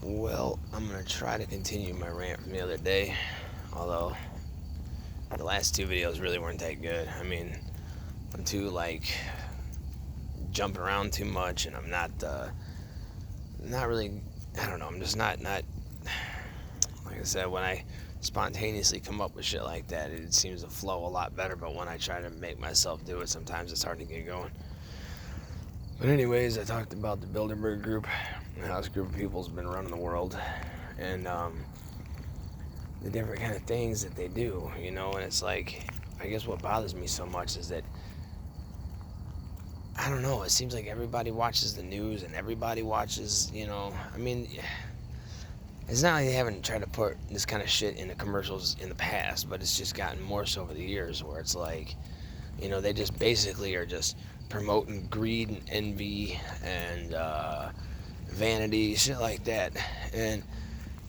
Well, I'm gonna try to continue my rant from the other day, although the last two videos really weren't that good. I mean, I'm too jumping around too much, and I'm not really. I don't know. I'm just not like I said. When I spontaneously come up with shit like that, it seems to flow a lot better. But when I try to make myself do it, sometimes it's hard to get going. But anyways, I talked about the Bilderberg Group, and how this group of people has been running the world, and the different kind of things that they do, and it's like, I guess what bothers me so much is that, I don't know, it seems like everybody watches the news and everybody watches, I mean, it's not like they haven't tried to put this kind of shit in the commercials in the past, but it's just gotten more so over the years where it's like, they just basically are just promoting greed and envy and vanity, shit like that. And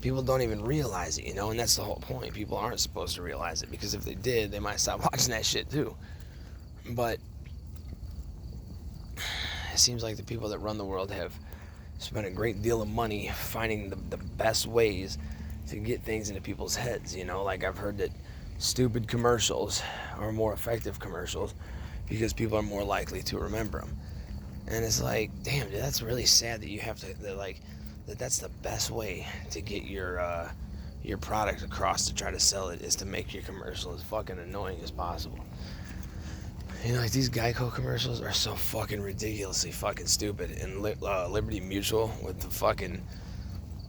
people don't even realize it, and that's the whole point. People aren't supposed to realize it, because if they did, they might stop watching that shit too. But it seems like the people that run the world have spent a great deal of money finding the best ways to get things into people's heads, like I've heard that stupid commercials are more effective commercials because people are more likely to remember them. And it's like, damn, dude, that's really sad that you have to, that's the best way to get your product across, to try to sell it, is to make your commercial as fucking annoying as possible. Like these Geico commercials are so fucking ridiculously fucking stupid. And Liberty Mutual with the fucking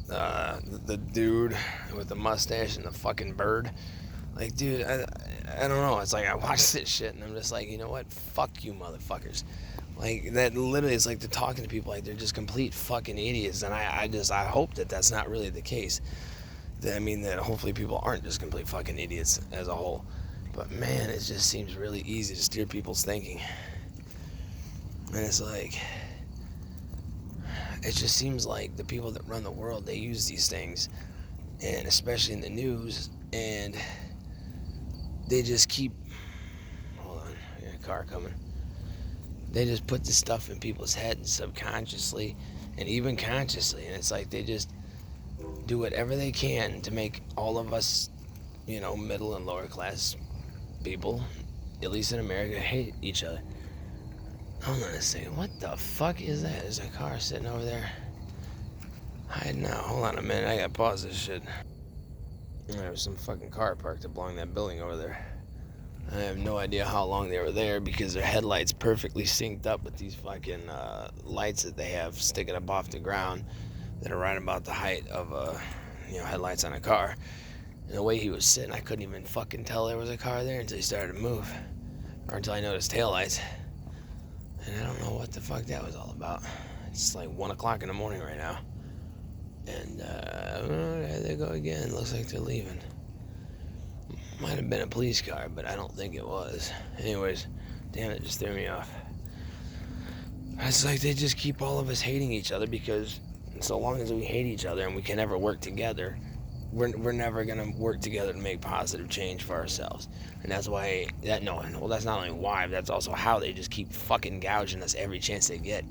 the dude with the mustache and the fucking bird. Like, dude, I don't know. It's like I watch this shit and I'm just like, you know what? Fuck you, motherfuckers. Like, that literally is like they're talking to people like they're just complete fucking idiots. And I hope that that's not really the case. That hopefully people aren't just complete fucking idiots as a whole. But man, it just seems really easy to steer people's thinking. And it's like, it just seems like the people that run the world, they use these things, and especially in the news, and they just keep, hold on, I got a car coming. They just put this stuff in people's heads subconsciously and even consciously, and it's like they just do whatever they can to make all of us, middle and lower class people, at least in America, hate each other. Hold on a second. What the fuck is that? There's a car sitting over there hiding out. Hold on a minute. I gotta pause this shit. There was some fucking car parked up along that building over there. I have no idea how long they were there, because their headlights perfectly synced up with these fucking lights that they have sticking up off the ground that are right about the height of headlights on a car. And the way he was sitting, I couldn't even fucking tell there was a car there until he started to move. Or until I noticed taillights. And I don't know what the fuck that was all about. It's like 1 o'clock in the morning right now. And, there they go again. Looks like they're leaving. Might have been a police car, but I don't think it was. Anyways, damn, it just threw me off. It's like they just keep all of us hating each other, because so long as we hate each other and we can never work together, we're never gonna work together to make positive change for ourselves. And that's why that's not only why, but that's also how they just keep fucking gouging us every chance they get.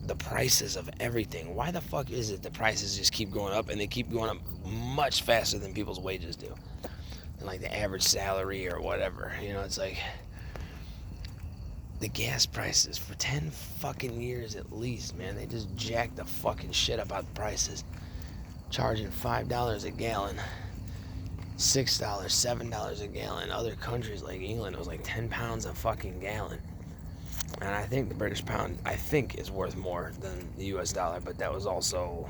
The prices of everything. Why the fuck is it the prices just keep going up, and they keep going up much faster than people's wages do? And like the average salary or whatever. It's like the gas prices for 10 fucking years at least, man. They just jacked the fucking shit up out the prices. Charging $5 a gallon, $6, $7 a gallon. Other countries like England, it was like 10 pounds a fucking gallon. And I think the British pound, is worth more than the US dollar, but that was also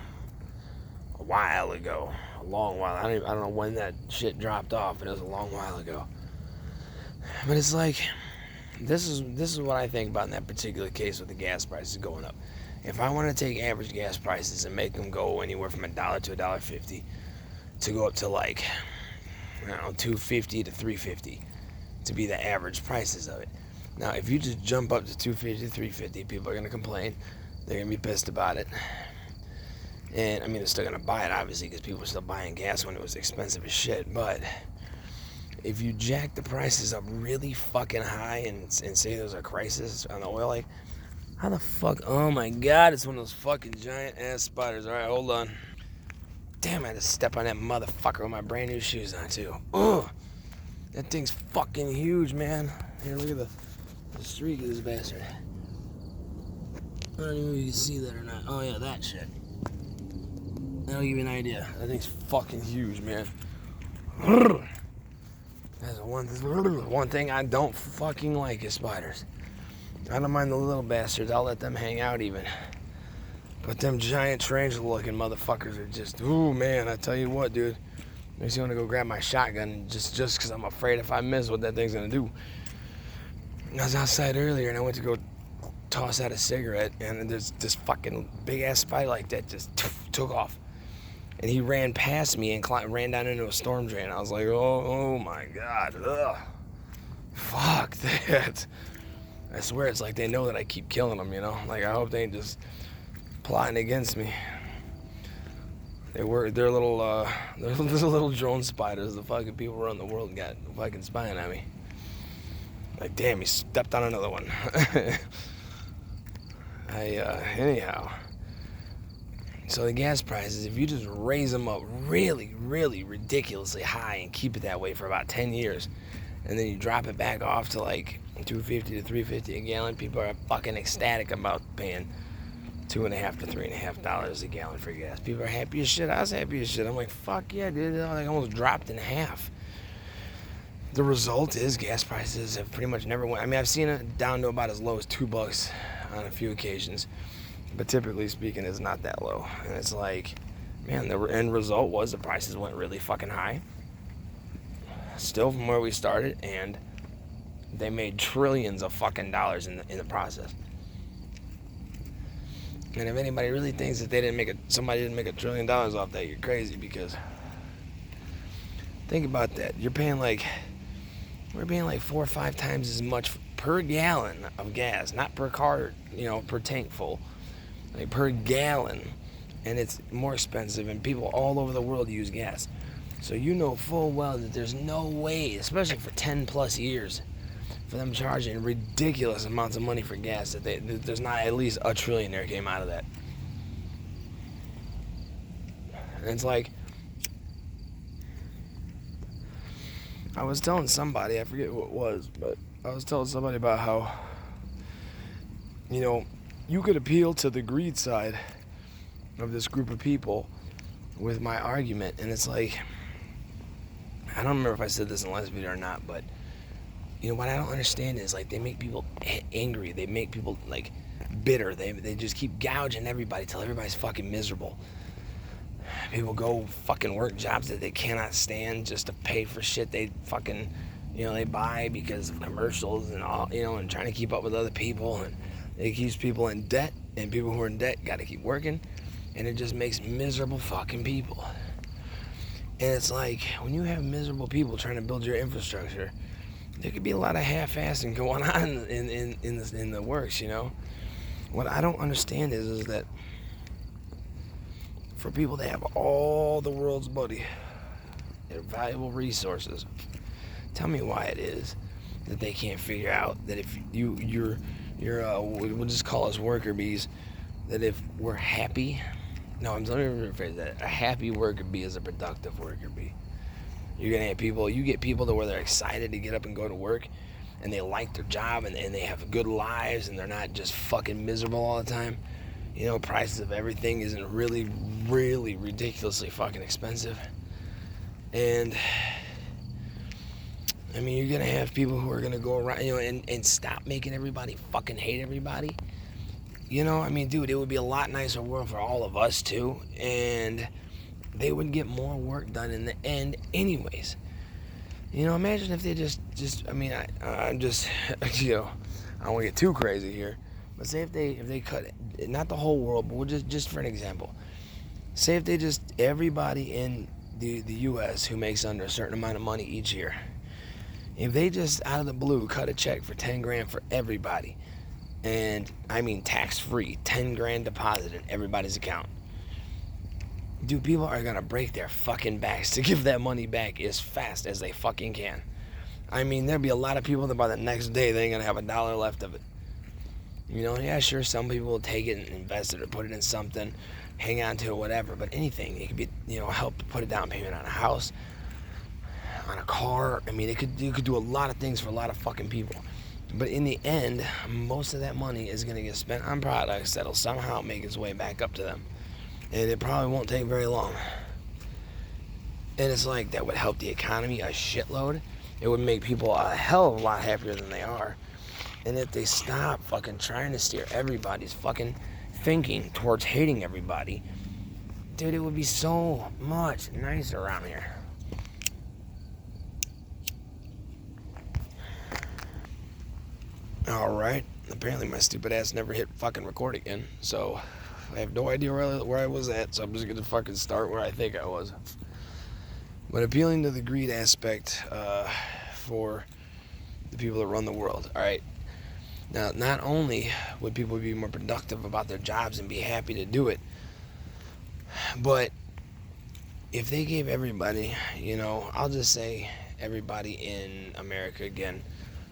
a while ago. A long while. I don't know when that shit dropped off, but it was a long while ago. But it's like, this is what I think about in that particular case with the gas prices going up. If I want to take average gas prices and make them go anywhere from $1 to $1.50, to go up to like, I don't know, $2.50 to $3.50 to be the average prices of it. Now, if you just jump up to $2.50 to $3.50, people are going to complain. They're going to be pissed about it. And, they're still going to buy it, obviously, because people were still buying gas when it was expensive as shit. But if you jack the prices up really fucking high and say there's a crisis on the oil, like, How the fuck? Oh my god, it's one of those fucking giant ass spiders. Alright, hold on. Damn, I had to step on that motherfucker with my brand new shoes on, too. Ugh. That thing's fucking huge, man. Here, look at the streak of this bastard. I don't even know if you can see that or not. Oh, yeah, that shit. That'll give you an idea. That thing's fucking huge, man. That's one thing I don't fucking like is spiders. I don't mind the little bastards. I'll let them hang out even. But them giant tarantula-looking motherfuckers are just, ooh, man, I tell you what, dude. Makes me want to go grab my shotgun just because I'm afraid if I miss what that thing's going to do. I was outside earlier and I went to go toss out a cigarette and there's this fucking big-ass spider like that just took off. And he ran past me and ran down into a storm drain. I was like, oh my God. Ugh. Fuck that. I swear it's like they know that I keep killing them, you know? Like, I hope they ain't just plotting against me. They're little drone spiders. The fucking people around the world got fucking spying on me. Like, damn, he stepped on another one. Anyhow. So the gas prices, if you just raise them up really, really ridiculously high and keep it that way for about 10 years, and then you drop it back off to like $2.50 to $3.50 a gallon, people are fucking ecstatic about paying $2.50 to $3.50 a gallon for gas. People are happy as shit. I was happy as shit. I'm like, fuck yeah, dude. Like, almost dropped in half. The result is gas prices have pretty much never went. I mean, I've seen it down to about as low as $2 on a few occasions, but typically speaking, it's not that low. And it's like, man, the end result was the prices went really fucking high. Still from where we started, and they made trillions of fucking dollars in the process. And if anybody really thinks that somebody didn't make $1 trillion off that, you're crazy, because think about that. We're paying like 4 or 5 times as much per gallon of gas, not per car, per tank full, like per gallon, and it's more expensive, and people all over the world use gas. So you know full well that there's no way, especially for 10 plus years, for them charging ridiculous amounts of money for gas, that there's not at least $1 trillion came out of that. And it's like, I was telling somebody, I forget who it was, but I was telling somebody about how, you could appeal to the greed side of this group of people with my argument, and it's like, I don't remember if I said this in the last video or not, but what I don't understand is, like, they make people angry. They make people, like, bitter. They just keep gouging everybody till everybody's fucking miserable. People go fucking work jobs that they cannot stand just to pay for shit they fucking, they buy because of commercials and all, and trying to keep up with other people. And it keeps people in debt, and people who are in debt got to keep working, and it just makes miserable fucking people. And it's like, when you have miserable people trying to build your infrastructure, there could be a lot of half-assing going on in the works, What I don't understand is that for people that have all the world's money and valuable resources, tell me why it is that they can't figure out that if you're we'll just call us worker bees, that if we're happy, let me rephrase that. A happy worker bee is a productive worker bee. You're gonna have you get people to where they're excited to get up and go to work, and they like their job, and they have good lives, and they're not just fucking miserable all the time. Prices of everything isn't really, really ridiculously fucking expensive. And I mean, you're gonna have people who are gonna go around, and stop making everybody fucking hate everybody. I mean, dude, it would be a lot nicer world for all of us too, and they would get more work done in the end anyways. Imagine if they just I mean, I'm just, I don't want to get too crazy here, but say if they cut it, not the whole world, but we'll just for an example, say if they just, everybody in the U.S. who makes under a certain amount of money each year, if they just out of the blue cut a check for 10 grand for everybody, and I mean tax-free, 10 grand deposit in everybody's account, dude, people are gonna break their fucking backs to give that money back as fast as they fucking can. I mean, there'll be a lot of people that by the next day they ain't gonna have $1 left of it. You know, yeah, sure, some people will take it and invest it or put it in something, hang on to it, whatever. But anything, it could be, help to put a down payment on a house, on a car. I mean, you could do a lot of things for a lot of fucking people. But in the end, most of that money is going to get spent on products that'll somehow make its way back up to them. And it probably won't take very long. And it's like, that would help the economy a shitload. It would make people a hell of a lot happier than they are. And if they stop fucking trying to steer everybody's fucking thinking towards hating everybody, dude, it would be so much nicer around here. Alright, apparently my stupid ass never hit fucking record again, so I have no idea where I was at, so I'm just gonna fucking start where I think I was. But appealing to the greed aspect for the people that run the world, alright? Now, not only would people be more productive about their jobs and be happy to do it, but if they gave everybody, I'll just say everybody in America again,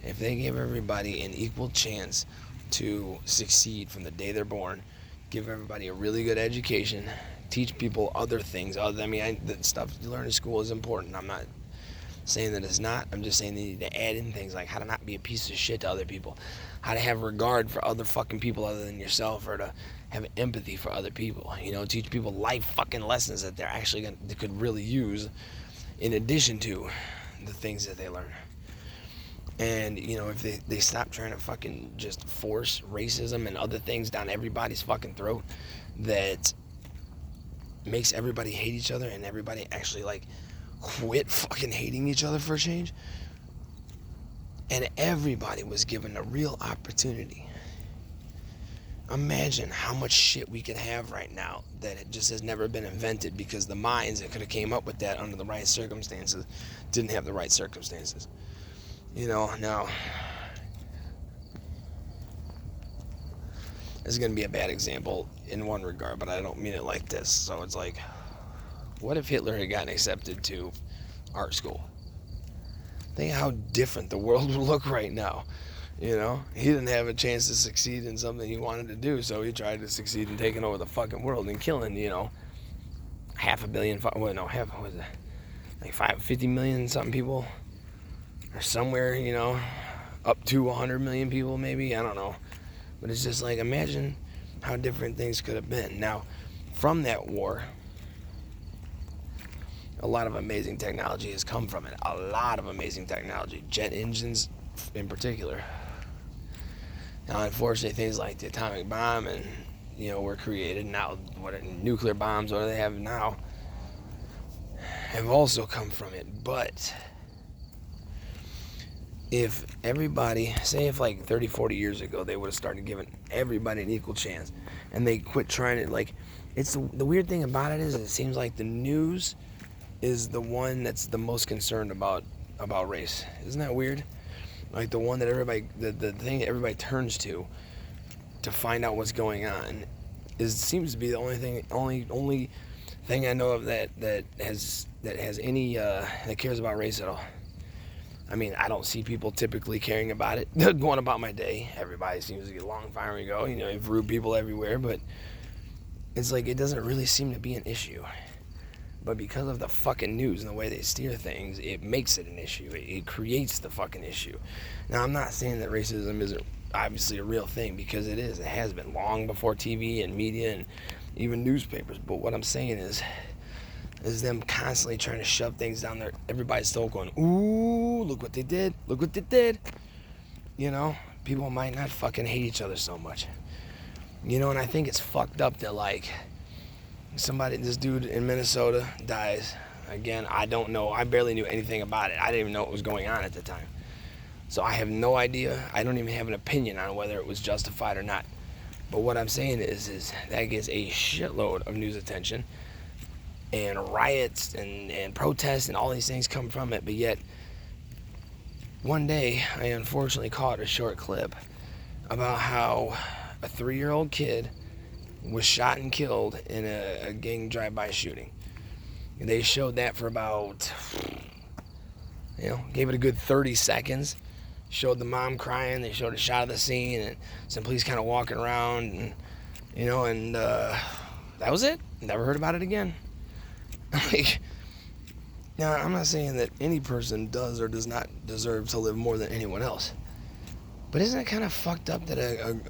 if they gave everybody an equal chance to succeed from the day they're born, give everybody a really good education, teach people other things. The stuff you learn in school is important. I'm not saying that it's not. I'm just saying they need to add in things like how to not be a piece of shit to other people, how to have regard for other fucking people other than yourself, or to have empathy for other people. Teach people life fucking lessons that they could really use in addition to the things that they learn. And, if they stop trying to fucking just force racism and other things down everybody's fucking throat that makes everybody hate each other and everybody actually, quit fucking hating each other for a change, and everybody was given a real opportunity, imagine how much shit we could have right now that it just has never been invented because the minds that could have came up with that under the right circumstances didn't have the right circumstances. Now, this is going to be a bad example in one regard, but I don't mean it like this. So it's like, what if Hitler had gotten accepted to art school? Think how different the world would look right now. He didn't have a chance to succeed in something he wanted to do, so he tried to succeed in taking over the fucking world and killing, 500 million, 50 million something people, or somewhere, up to 100 million people maybe, I don't know. But it's just like, imagine how different things could have been. Now, from that war, a lot of amazing technology has come from it. A lot of amazing technology. Jet engines in particular. Now, unfortunately, things like the atomic bomb and, were created. Now, nuclear bombs, what do they have now, have also come from it. But if everybody, say if 30, 40 years ago, they would have started giving everybody an equal chance, and they quit trying to, it's the weird thing about it is it seems like the news is the one that's the most concerned about race. Isn't that weird? The one that everybody, the thing that everybody turns to find out what's going on seems to be the only thing I know of that has any that cares about race at all. I mean, I don't see people typically caring about it. Going about my day, everybody seems to get along fine when we go. You have rude people everywhere, but it's like it doesn't really seem to be an issue. But because of the fucking news and the way they steer things, it makes it an issue. It creates the fucking issue. Now, I'm not saying that racism isn't obviously a real thing, because it is. It has been long before TV and media and even newspapers. But what I'm saying is them constantly trying to shove things down there. Everybody's still going, ooh, look what they did. Look what they did. People might not fucking hate each other so much. And I think it's fucked up that, this dude in Minnesota dies. Again, I don't know. I barely knew anything about it. I didn't even know what was going on at the time. So I have no idea. I don't even have an opinion on whether it was justified or not. But what I'm saying is that gets a shitload of news attention. And riots and protests and all these things come from it. But yet, one day, I unfortunately caught a short clip about how a 3-year-old kid was shot and killed in a gang drive-by shooting. And they showed that for about, gave it a good 30 seconds. showed the mom crying. They showed a shot of the scene and some police kind of walking around, and that was it. Never heard about it again. Like, now, I'm not saying that any person does or does not deserve to live more than anyone else. But isn't it kind of fucked up that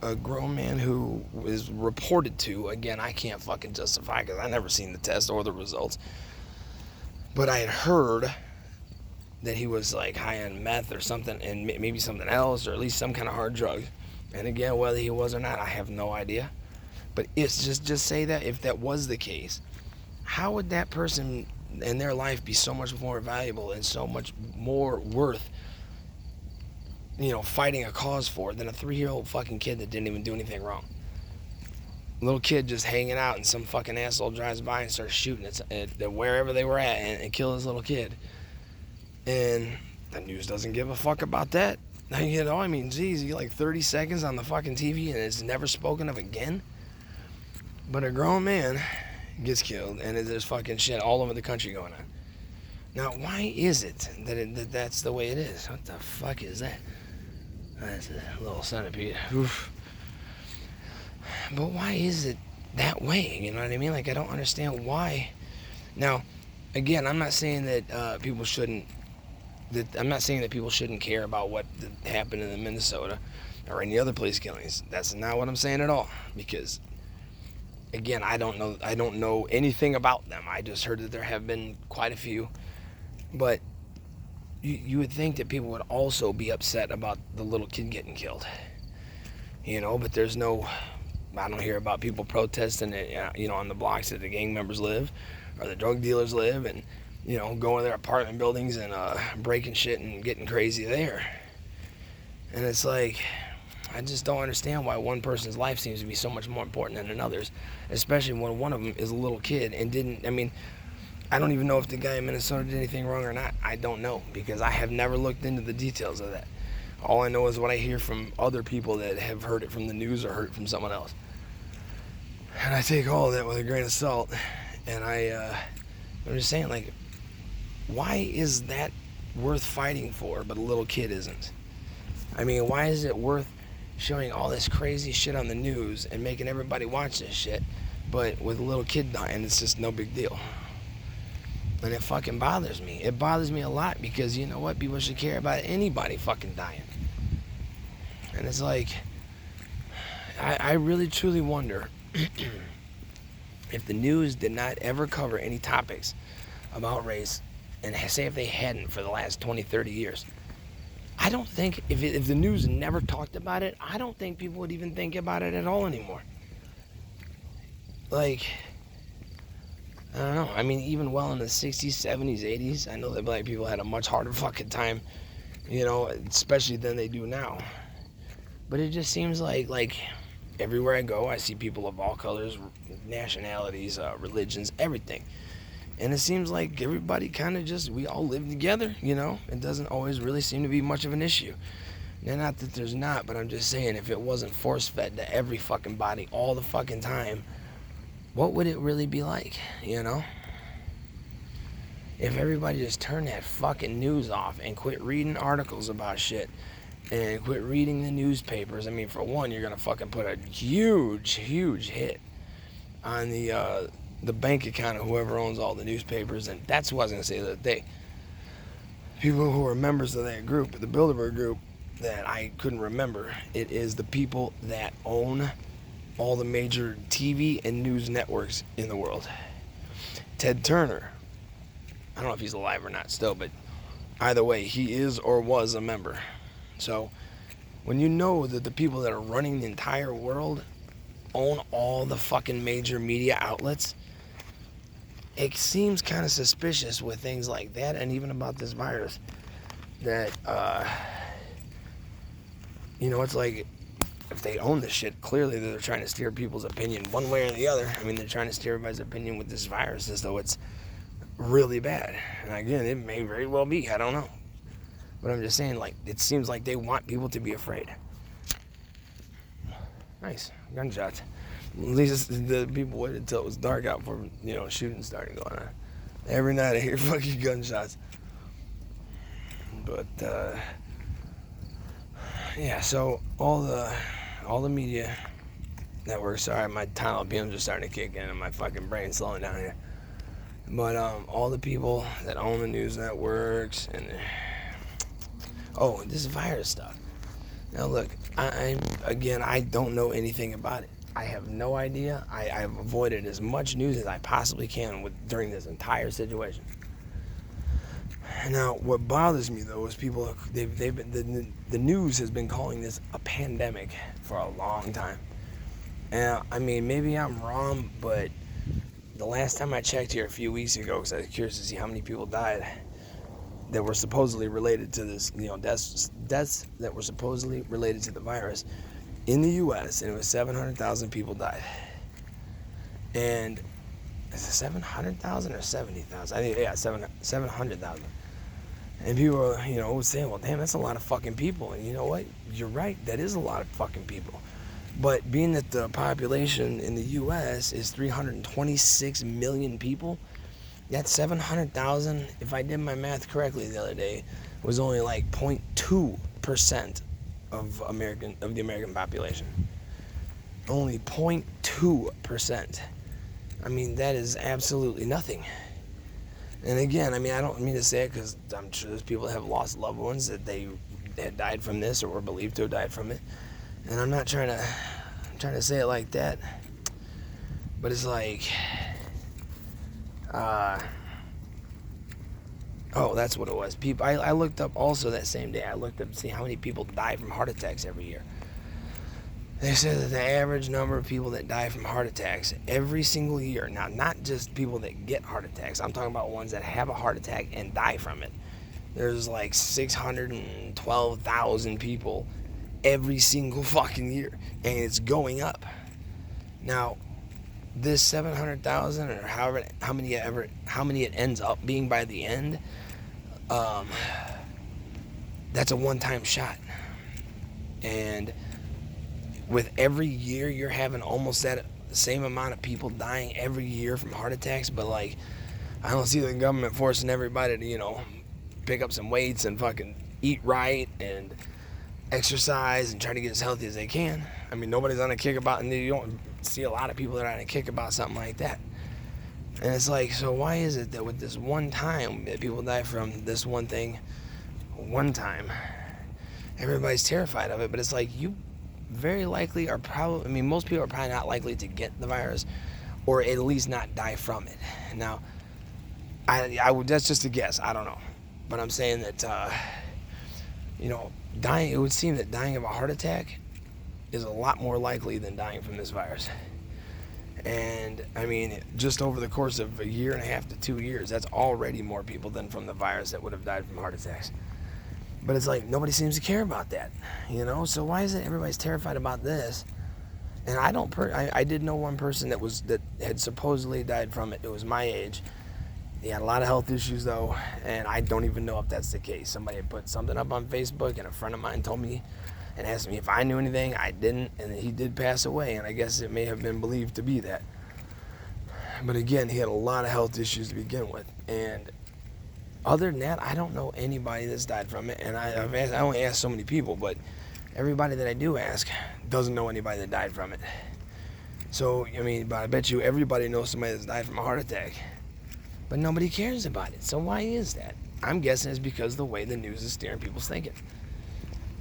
a grown man who is reported to, again, I can't fucking justify because I never seen the test or the results, but I had heard that he was like high on meth or something, and maybe something else, or at least some kind of hard drug. And again, whether he was or not, I have no idea. But it's just say that if that was the case, how would that person and their life be so much more valuable and so much more worth, fighting a cause for than a 3-year-old fucking kid that didn't even do anything wrong? A little kid just hanging out and some fucking asshole drives by and starts shooting at wherever they were at and kill his little kid. And the news doesn't give a fuck about that. Geez, you like 30 seconds on the fucking TV and it's never spoken of again. But a grown man gets killed and there's fucking shit all over the country going on. Now, why is it that that's the way it is? What the fuck is that? That's a little centipede. Oof. But why is it that way? You know what I mean? Like, I don't understand why. Now, again, I'm not saying that people shouldn't care about what happened in Minnesota or any other police killings. That's not what I'm saying at all. Because, again, I don't know anything about them. I just heard that there have been quite a few. But you would think that people would also be upset about the little kid getting killed. But there's no... I don't hear about people protesting it, on the blocks that the gang members live or the drug dealers live, and going to their apartment buildings and breaking shit and getting crazy there. And it's like, I just don't understand why one person's life seems to be so much more important than another's, especially when one of them is a little kid and didn't. I don't even know if the guy in Minnesota did anything wrong or not. I don't know, because I have never looked into the details of that. All I know is what I hear from other people that have heard it from the news or heard it from someone else. And I take all of that with a grain of salt. And I'm just saying, like, why is that worth fighting for, but a little kid isn't? Why is it worth showing all this crazy shit on the news and making everybody watch this shit, but with a little kid dying, it's just no big deal? And it fucking bothers me. It bothers me a lot because, you know what? People should care about anybody fucking dying. And it's like, I really truly wonder if the news did not ever cover any topics about race, and say if they hadn't for the last 20, 30 years. I don't think, if the news never talked about it, I don't think people would even think about it at all anymore. Like, I don't know. Even well in the 60s, 70s, 80s, I know that black people had a much harder fucking time, especially than they do now. But it just seems like everywhere I go, I see people of all colors, nationalities, religions, everything. And it seems like everybody kind of we all live together, It doesn't always really seem to be much of an issue. Now, not that there's not, but I'm just saying, if it wasn't force-fed to every fucking body all the fucking time, what would it really be like, If everybody just turned that fucking news off and quit reading articles about shit and quit reading the newspapers. For one, you're going to fucking put a huge, huge hit on the bank account of whoever owns all the newspapers. And that's what I was going to say the other day. People who are members of that group, the Bilderberg group, that I couldn't remember, it is the people that own all the major TV and news networks in the world. Ted Turner, I don't know if he's alive or not still, but either way, he is or was a member. So when you know that the people that are running the entire world own all the fucking major media outlets, it seems kind of suspicious with things like that, and even about this virus, that it's like, if they own this shit, clearly they're trying to steer people's opinion one way or the other. They're trying to steer everybody's opinion with this virus as though it's really bad. And again, it may very well be, I don't know. But I'm just saying, it seems like they want people to be afraid. Nice. Gunshots. At least the people waited until it was dark out for, shooting starting going on. Every night I hear fucking gunshots. But, yeah, so all the media networks. Sorry, my Tylenol PMs are starting to kick in, and my fucking brain's slowing down here. But all the people that own the news networks and this virus stuff. Now look, I don't know anything about it. I have no idea. I've avoided as much news as I possibly can during this entire situation. Now, what bothers me though is people. They've been the news has been calling this a pandemic for a long time. And I mean, maybe I'm wrong, but the last time I checked here a few weeks ago, because I was curious to see how many people died that were supposedly related to this, deaths that were supposedly related to the virus in the U.S., and it was 700,000 people died. And is it 700,000 or 70,000? I think, yeah, 700,000. And people were, saying, well, damn, that's a lot of fucking people. And you know what? You're right, that is a lot of fucking people. But being that the population in the U.S. is 326 million people, that 700,000, if I did my math correctly the other day, was only like 0.2% of the American population. Only 0.2%. I mean, that is absolutely nothing. And again, I mean, I don't mean to say it because I'm sure there's people that have lost loved ones that they had died from this or were believed to have died from it. And I'm trying to say it like that, but it's like, that's what it was. People, I looked up also that same day. I looked up to see how many people die from heart attacks every year. They said that the average number of people that die from heart attacks every single year, now not just people that get heart attacks, I'm talking about ones that have a heart attack and die from it. There's like 612,000 people every single fucking year, and it's going up. Now, this 700,000 or how many it ends up being by the end, that's a one-time shot. And with every year you're having almost that same amount of people dying every year from heart attacks, but like, I don't see the government forcing everybody to, pick up some weights and fucking eat right and exercise and try to get as healthy as they can. I mean, nobody's on a kick about, and you don't see a lot of people that are on a kick about something like that. And it's like, so why is it that with this one time that people die from this one thing, one time, everybody's terrified of it? But it's like, you very likely are probably, I mean, most people are probably not likely to get the virus, or at least not die from it. Now, I would, that's just a guess, I don't know. But I'm saying that, dying, it would seem that dying of a heart attack is a lot more likely than dying from this virus. And I mean, just over the course of a year and a half to 2 years, that's already more people than from the virus that would have died from heart attacks. But it's like, nobody seems to care about that, so why is it everybody's terrified about this? And I did know one person that had supposedly died from it. It was my age. He had a lot of health issues though, and I don't even know if that's the case. Somebody had put something up on Facebook, and a friend of mine told me and asked me if I knew anything. I didn't, and he did pass away, and I guess it may have been believed to be that. But again, he had a lot of health issues to begin with, and other than that, I don't know anybody that's died from it. And I only asked so many people, but everybody that I do ask doesn't know anybody that died from it. So, I mean, but I bet you everybody knows somebody that's died from a heart attack. But nobody cares about it. So why is that? I'm guessing it's because the way the news is steering people's thinking.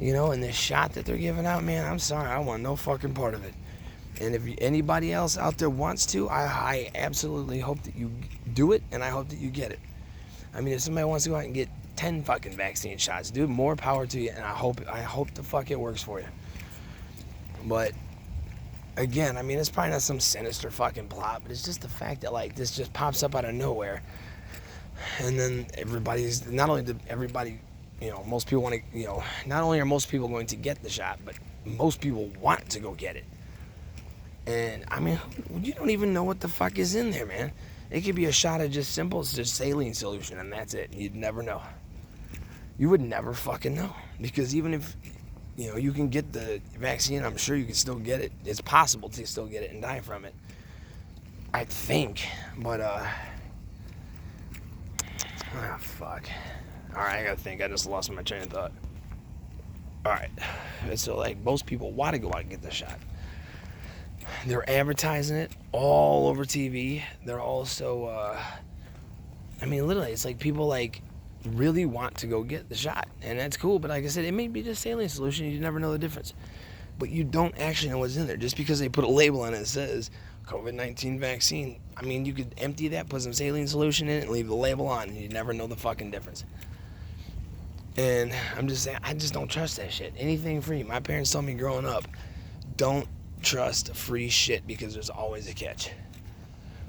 And this shot that they're giving out, man, I'm sorry, I want no fucking part of it. And if anybody else out there wants to, I absolutely hope that you do it, and I hope that you get it. I mean, if somebody wants to go out and get 10 fucking vaccine shots, dude, more power to you, and I hope the fuck it works for you. But again, I mean, it's probably not some sinister fucking plot, but it's just the fact that, like, this just pops up out of nowhere. And then most people want to, not only are most people going to get the shot, but most people want to go get it. And, I mean, you don't even know what the fuck is in there, man. It could be a shot of just saline solution, and that's it. You'd never know. You would never fucking know. Because even if, you can get the vaccine, I'm sure you can still get it. It's possible to still get it and die from it. I think. But, fuck. Alright, I gotta think. I just lost my train of thought. All right. So, like, most people want to go out and get the shot. They're advertising it all over TV. They're also, I mean, literally, it's like people, like, really want to go get the shot. And that's cool. But like I said, it may be just saline solution. You never know the difference. But you don't actually know what's in there. Just because they put a label on it that says COVID-19 vaccine, I mean, you could empty that, put some saline solution in it, and leave the label on, and you never know the fucking difference. And I'm just saying, I just don't trust that shit. Anything free. My parents told me growing up, don't trust free shit because there's always a catch.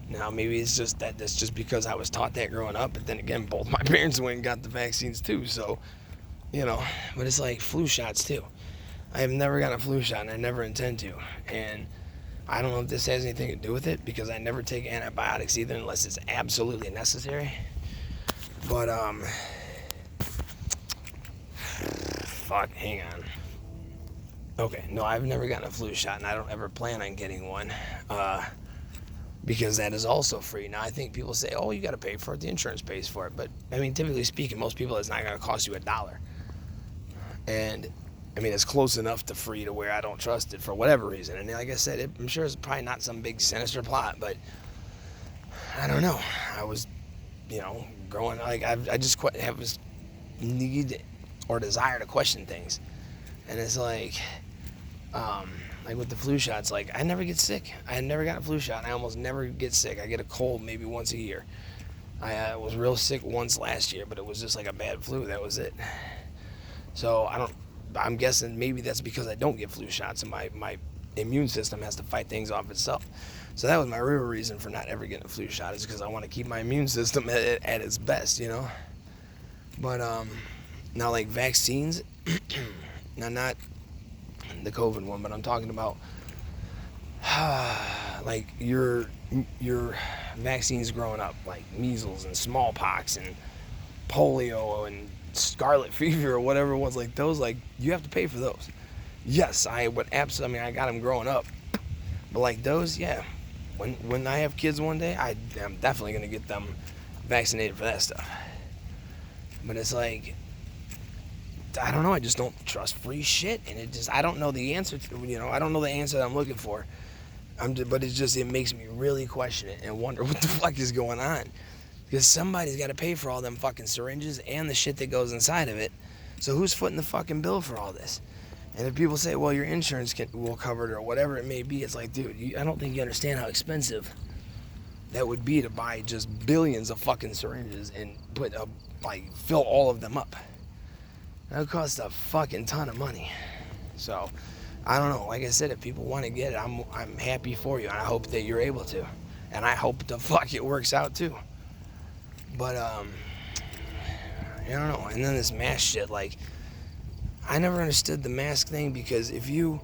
Now, maybe it's just that's just because I was taught that growing up, but then again, both my parents went and got the vaccines too, so, you know, but it's like flu shots too. I have never gotten a flu shot, and I never intend to, and I don't know if this has anything to do with it, because I never take antibiotics either unless it's absolutely necessary, but, fuck, hang on. Okay, no, I've never gotten a flu shot, and I don't ever plan on getting one, because that is also free. Now, I think people say, oh, you got to pay for it, the insurance pays for it, but, I mean, typically speaking, most people, it's not going to cost you $1. And, I mean, it's close enough to free to where I don't trust it for whatever reason. And like I said, I'm sure it's probably not some big sinister plot, but I don't know. I was, you know, growing, like, I just have this need or desire to question things. And it's like with the flu shots, like, I never get sick. I had never gotten a flu shot, and I almost never get sick. I get a cold maybe once a year. I was real sick once last year, but it was just like a bad flu. That was it. So I'm guessing maybe that's because I don't get flu shots, and my immune system has to fight things off itself. So that was my real reason for not ever getting a flu shot, is because I want to keep my immune system at its best, you know. But now, like, vaccines, now, not the COVID one, but I'm talking about like your vaccines growing up, like measles and smallpox and polio and scarlet fever or whatever it was, like those, like, you have to pay for those. Yes, I would absolutely, I mean, I got them growing up, but like those, yeah, when I have kids one day, I'm definitely gonna get them vaccinated for that stuff. But it's like, I don't know, I just don't trust free shit, and I don't know the answer to, you know, I don't know the answer that I'm looking for. But it makes me really question it and wonder what the fuck is going on. Because somebody's got to pay for all them fucking syringes and the shit that goes inside of it. So who's footing the fucking bill for all this? And if people say, well, your insurance will cover it or whatever it may be, it's like, dude, I don't think you understand how expensive that would be to buy just billions of fucking syringes and fill all of them up. That would cost a fucking ton of money. So, I don't know. Like I said, if people want to get it, I'm happy for you, and I hope that you're able to. And I hope the fuck it works out too. But, I don't know. And then this mask shit, like, I never understood the mask thing, because if you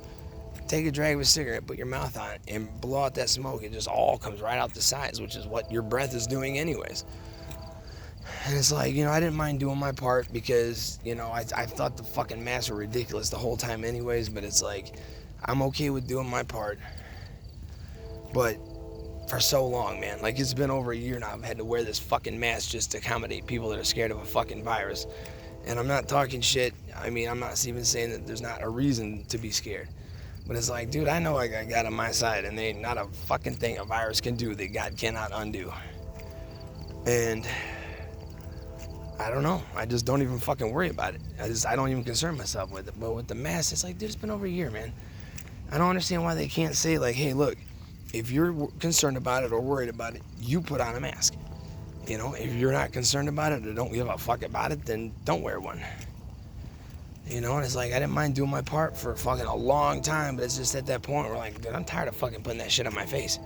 take a drag of a cigarette, put your mouth on it, and blow out that smoke, it just all comes right out the sides, which is what your breath is doing anyways. And it's like, you know, I didn't mind doing my part because, you know, I thought the fucking masks were ridiculous the whole time anyways, but it's like, I'm okay with doing my part. But for so long, man, like, it's been over a year now, I've had to wear this fucking mask just to accommodate people that are scared of a fucking virus. And I'm not talking shit. I mean, I'm not even saying that there's not a reason to be scared. But it's like, dude, I know I got God on my side, and there ain't not a fucking thing a virus can do that God cannot undo. And I don't know. I just don't even fucking worry about it. I don't even concern myself with it. But with the mask, it's like, dude, it's been over a year, man. I don't understand why they can't say, like, hey, look, if you're concerned about it or worried about it, you put on a mask. You know, if you're not concerned about it or don't give a fuck about it, then don't wear one. You know, and it's like, I didn't mind doing my part for fucking a long time, but it's just at that point where, like, dude, I'm tired of fucking putting that shit on my face.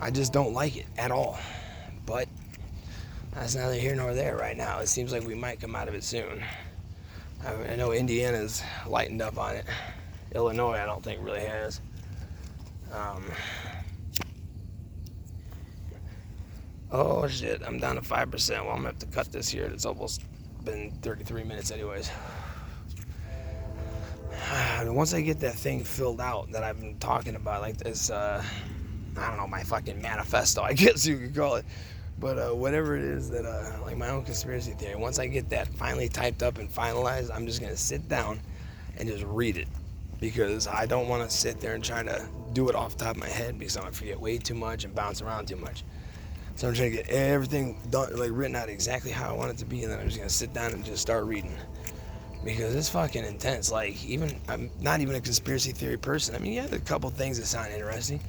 I just don't like it at all. But that's neither here nor there right now. It seems like we might come out of it soon. I know Indiana's lightened up on it. Illinois, I don't think really has. Oh shit, I'm down to 5%. Well, I'm gonna have to cut this here. It's almost been 33 minutes anyways. Once I get that thing filled out that I've been talking about, like this, I don't know, my fucking manifesto, I guess you could call it. But whatever it is that, like my own conspiracy theory, once I get that finally typed up and finalized, I'm just gonna sit down and just read it, because I don't want to sit there and try to do it off the top of my head, because I'm going to forget way too much and bounce around too much. So I'm trying to get everything done, like written out exactly how I want it to be, and then I'm just going to sit down and just start reading. Because it's fucking intense. Like, I'm not even a conspiracy theory person. I mean, yeah, there are a couple things that sound interesting,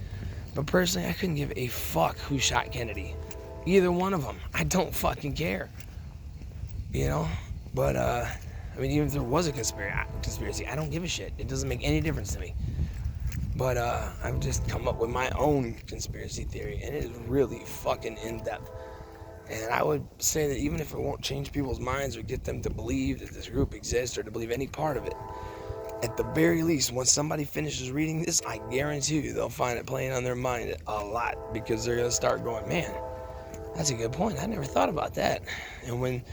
but personally, I couldn't give a fuck who shot Kennedy. Either one of them. I don't fucking care. You know? But, I mean, even if there was a conspiracy, I don't give a shit. It doesn't make any difference to me. But, I've just come up with my own conspiracy theory, and it is really fucking in-depth. And I would say that even if it won't change people's minds or get them to believe that this group exists or to believe any part of it, at the very least, once somebody finishes reading this, I guarantee you they'll find it playing on their mind a lot, because they're going to start going, man, that's a good point. I never thought about that. And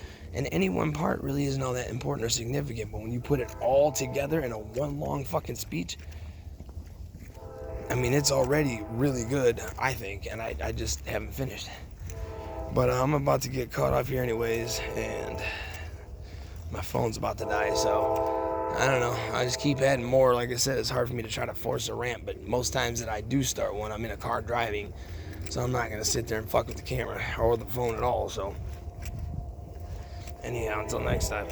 any one part really isn't all that important or significant, but when you put it all together in a one long fucking speech, I mean, it's already really good, I think, and I just haven't finished. But I'm about to get caught off here anyways, and my phone's about to die, so I don't know. I just keep adding more. Like I said, it's hard for me to try to force a rant, but most times that I do start one, I'm in a car driving, so I'm not going to sit there and fuck with the camera or the phone at all. So anyhow, until next time.